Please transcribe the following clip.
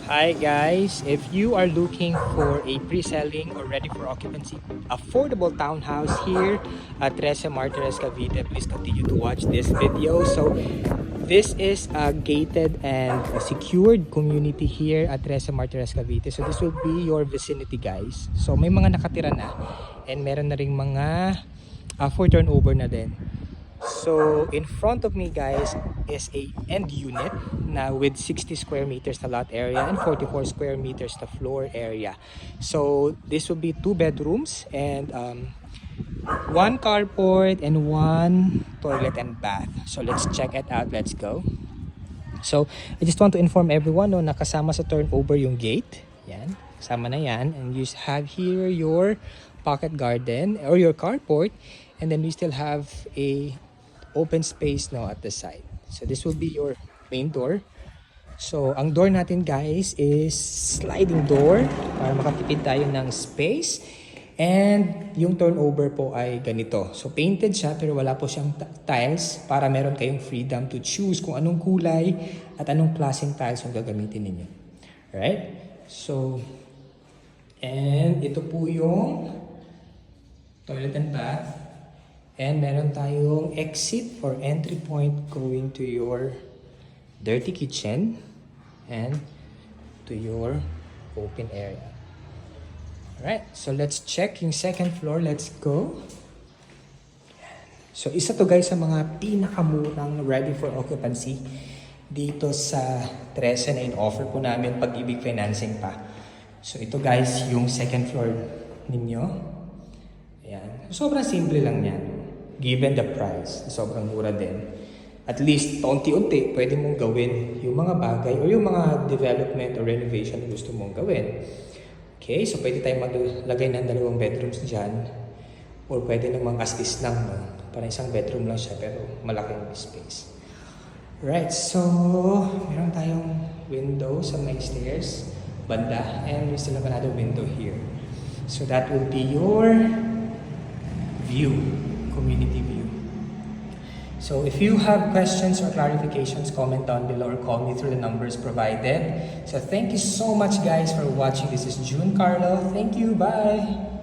Hi guys, if you are looking for a pre-selling or ready for occupancy affordable townhouse here at Trece Martires Cavite, please continue to watch this video. So this is a gated and a secured community here at Trece Martires Cavite. So this will be your vicinity guys. So may mga nakatira na and meron na ring mga for turnover na din. So in front of me guys is a end unit na with 60 square meters na lot area and 44 square meters na floor area. So this will be 2 bedrooms and 1 carport and 1 toilet and bath. So let's check it out. Let's go. So I just want to inform everyone no, nakasama sa turnover yung gate. Yan, kasama na yan. And you have here your pocket garden or your carport, and then we still have a open space now at the side. So this will be your main door. So ang door natin guys is sliding door para makatipid tayo ng space. And yung turnover po ay ganito. So painted siya pero wala po siyang tiles para meron kayong freedom to choose kung anong kulay at anong klaseng tiles yung gagamitin ninyo. Alright? So, and ito po yung toilet and bath. And meron tayong exit or entry point going to your dirty kitchen and to your open area. Alright, so let's check yung second floor. Let's go. So isa to guys sa mga pinakamurang ready for occupancy dito sa Trece na in-offer po namin Pag-ibig Financing pa. So ito guys yung second floor ninyo. Ayan. Sobrang simple lang yan. Given the price, sobrang mura din. At least, paunti-unti, pwede mong gawin yung mga bagay o yung mga development or renovation na gusto mong gawin. Okay, so pwede tayong maglagay ng 2 bedrooms dyan. Or pwede namang as is lang, no? Para isang bedroom lang siya, pero malaking space. Right, so meron tayong window sa may stairs, banda, and we still have another window here. So that will be your view. Community view. So if you have questions or clarifications, comment down below or call me through the numbers provided. So thank you so much guys for watching. This is June Carlo. Thank you. Bye.